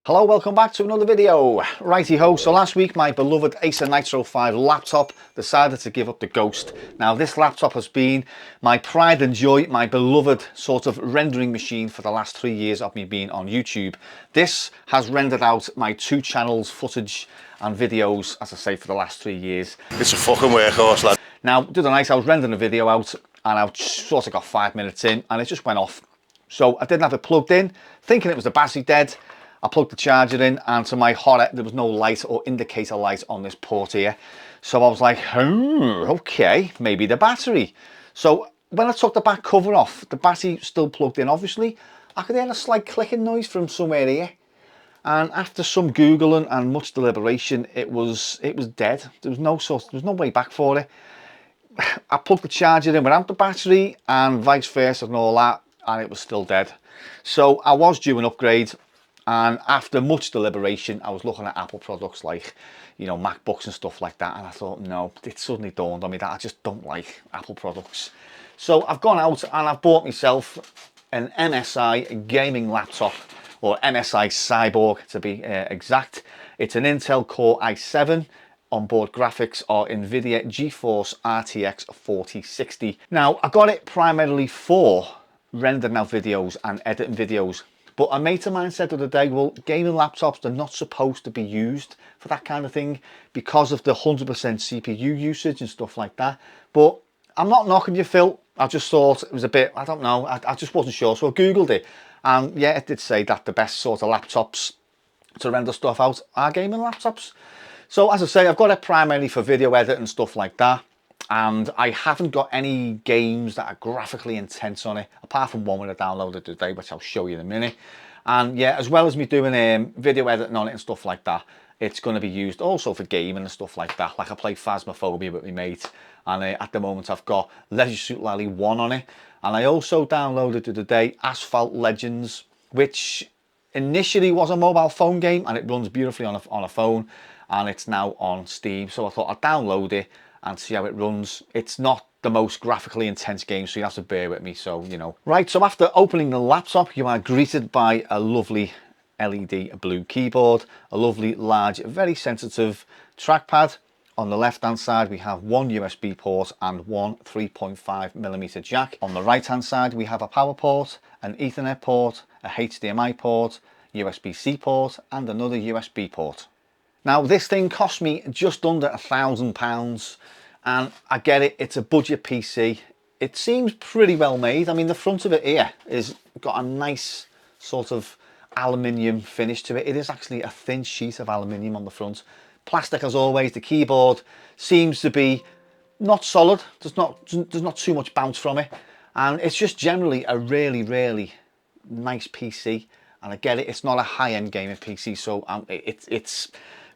Hello, welcome back to another video. Righty ho, so last week my beloved Acer Nitro 5 laptop decided to give up the ghost. Now this laptop has been my pride and joy, my beloved sort of rendering machine for the last 3 years of me being on YouTube. This has rendered out my 2 channels footage and videos, as I say, for the last 3 years. It's a fucking workhorse, lad. Now, the other night I was rendering a video out and I sort of got 5 minutes in and it just went off. So I didn't have it plugged in, thinking it was the battery dead. I plugged the charger in and to my horror there was no light or indicator light on this port here. So I was like, okay, maybe the battery. So when I took the back cover off, the battery still plugged in obviously. I could hear a slight clicking noise from somewhere here. And after some Googling and much deliberation, it was dead. There was no way back for it. I plugged the charger in without the battery and vice versa and all that, and it was still dead. So I was due an upgrade. And after much deliberation, I was looking at Apple products like, you know, MacBooks and stuff like that. And I thought, no, it suddenly dawned on me that I just don't like Apple products. So I've gone out and I've bought myself an MSI gaming laptop, or MSI Cyborg to be exact. It's an Intel Core i7. Onboard graphics are Nvidia GeForce RTX 4060. Now, I got it primarily for rendering out videos and editing videos. But a mate of mine said the other day, well, gaming laptops, they're not supposed to be used for that kind of thing because of the 100% CPU usage and stuff like that. But I'm not knocking you, Phil. I just thought it was a bit, I don't know, I just wasn't sure. So I Googled it. And yeah, it did say that the best sort of laptops to render stuff out are gaming laptops. So as I say, I've got it primarily for video editing and stuff like that. And I haven't got any games that are graphically intense on it, apart from one that I downloaded today, which I'll show you in a minute. And yeah, as well as me doing video editing on it and stuff like that, it's going to be used also for gaming and stuff like that. Like I play Phasmophobia with my mate, and at the moment I've got Leisure Suit Larry 1 on it. And I also downloaded today Asphalt Legends, which initially was a mobile phone game, and it runs beautifully on a phone, and it's now on Steam. So I thought I'd download it and see how it runs. It's not the most graphically intense game, so you have to bear with me, so you know. Right, so after opening the laptop, you are greeted by a lovely LED blue keyboard, a lovely large, very sensitive trackpad. On the left hand side we have one USB port and one 3.5mm jack. On the right hand side we have a power port, an Ethernet port, a HDMI port, USB-C port and another USB port. Now this thing cost me just under £1,000, and I get it, it's a budget PC. It seems pretty well made. I mean, the front of it here is got a nice sort of aluminium finish to it. It is actually a thin sheet of aluminium on the front. Plastic as always. The keyboard seems to be not solid. There's not too much bounce from it, and it's just generally a really nice PC. And I get it, it's not a high-end gaming PC, so it's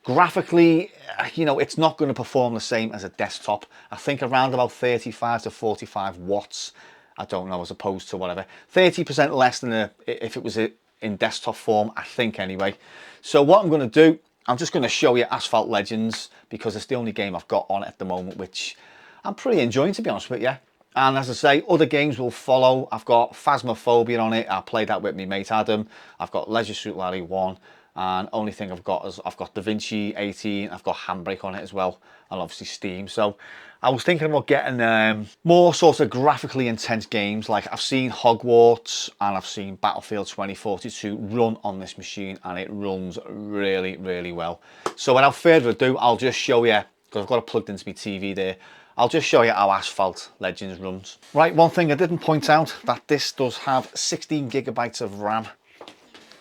graphically, you know, it's not going to perform the same as a desktop. I think around about 35 to 45 watts, I don't know, as opposed to whatever, 30% less than if it was in desktop form, I think anyway. So what I'm going to do, I'm just going to show you Asphalt Legends, because it's the only game I've got on it at the moment, which I'm pretty enjoying, to be honest with you. And as I say, other games will follow. I've got Phasmophobia on it. I played that with my mate Adam. I've got Leisure Suit Larry 1. And only thing I've got is I've got DaVinci 18. I've got Handbrake on it as well. And obviously Steam. So I was thinking about getting more sort of graphically intense games. Like I've seen Hogwarts and I've seen Battlefield 2042 run on this machine. And it runs really well. So without further ado, I'll just show you, because I've got it plugged into my TV there. I'll just show you how Asphalt Legends runs. Right, one thing I didn't point out, that this does have 16 gigabytes of RAM.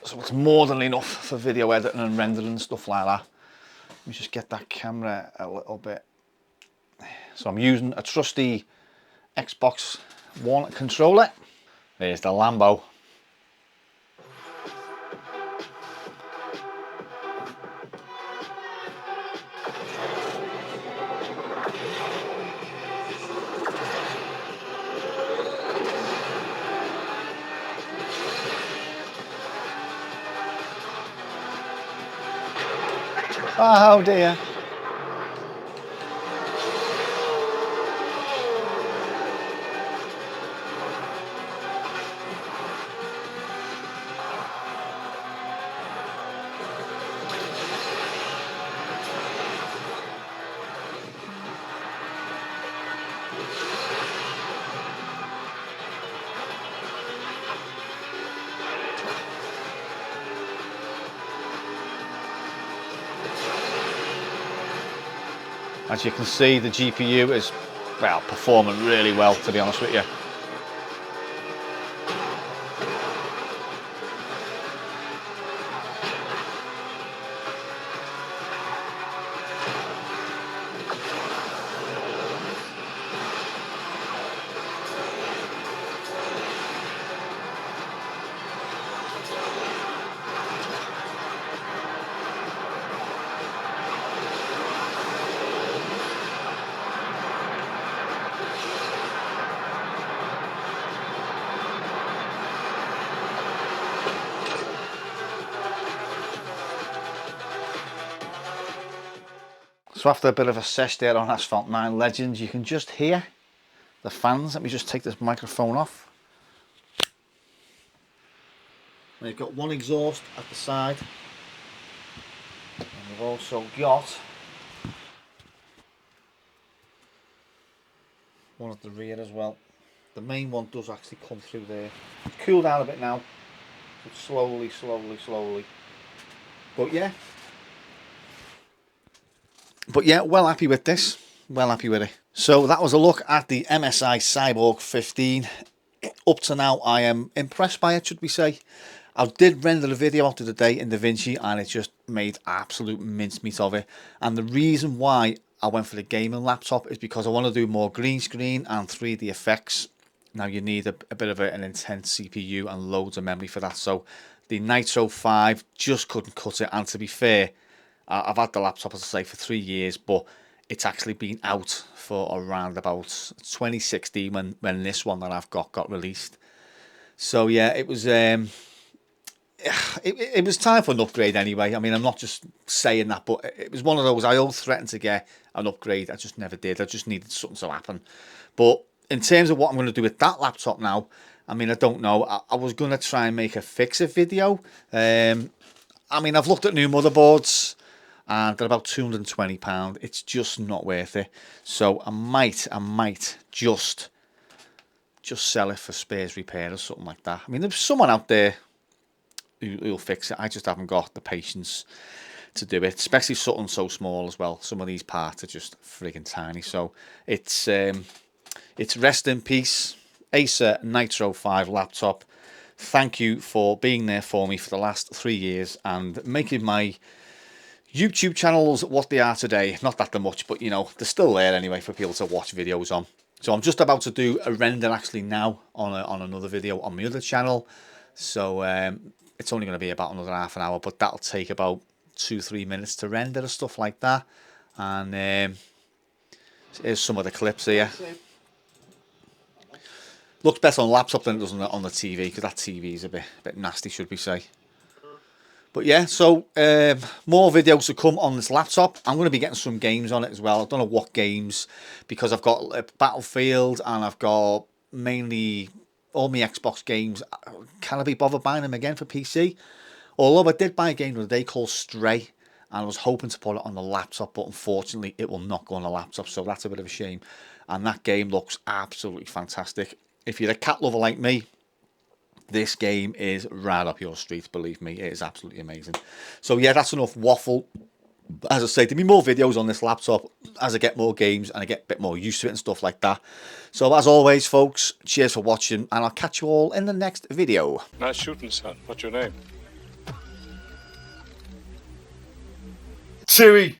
So it's more than enough for video editing and rendering and stuff like that. Let me just get that camera a little bit. So I'm using a trusty Xbox One controller. There's the Lambo. Oh dear. As you can see, the GPU is, well, performing really well, to be honest with you. So after a bit of a sesh there on Asphalt 9 Legends, you can just hear the fans. Let me just take this microphone off. Now you've got one exhaust at the side, and you've also got one at the rear as well. The main one does actually come through there. It's cooled down a bit now, but slowly. But yeah, well happy with this. Well happy with it. So that was a look at the MSI Cyborg 15. Up to now, I am impressed by it, should we say. I did render the video out of the day in DaVinci, and it just made absolute mincemeat of it. And the reason why I went for the gaming laptop is because I want to do more green screen and 3D effects. Now you need a bit of an intense CPU and loads of memory for that. So the Nitro 5 just couldn't cut it. And to be fair, I've had the laptop, as I say, for 3 years, but it's actually been out for around about 2016 when this one that I've got released. So yeah, it was it was time for an upgrade anyway. I mean, I'm not just saying that, but it was one of those I always threatened to get an upgrade. I just never did. I just needed something to happen. But in terms of what I'm going to do with that laptop now, I mean, I don't know. I was going to try and make a fix-it video. I mean, I've looked at new motherboards, and they're about £220. It's just not worth it. So I might just sell it for spares repair or something like that. I mean, there's someone out there who'll fix it. I just haven't got the patience to do it, especially something so small as well. Some of these parts are just friggin' tiny. So it's rest in peace, Acer Nitro 5 laptop. Thank you for being there for me for the last 3 years and making my YouTube channels what they are today. Not that they're much, but you know, they're still there anyway for people to watch videos on. So I'm just about to do a render actually now on another video on my other channel. So it's only going to be about another half an hour, but that'll take about 2-3 minutes to render and stuff like that. And here's some of the clips here. Looks better on laptop than it does on the TV, because that TV is a bit nasty, should we say. But yeah, so more videos to come on this laptop. I'm going to be getting some games on it as well. I don't know what games, because I've got Battlefield and I've got mainly all my Xbox games. Can I be bothered buying them again for PC? Although I did buy a game the other day called Stray, and I was hoping to put it on the laptop, but unfortunately it will not go on the laptop, so that's a bit of a shame. And that game looks absolutely fantastic. If you're a cat lover like me, this game is right up your street, believe me. It is absolutely amazing. So yeah, that's enough waffle. As I say, there'll be more videos on this laptop as I get more games and I get a bit more used to it and stuff like that. So as always, folks, cheers for watching, and I'll catch you all in the next video. Nice shooting, son. What's your name? Chewy.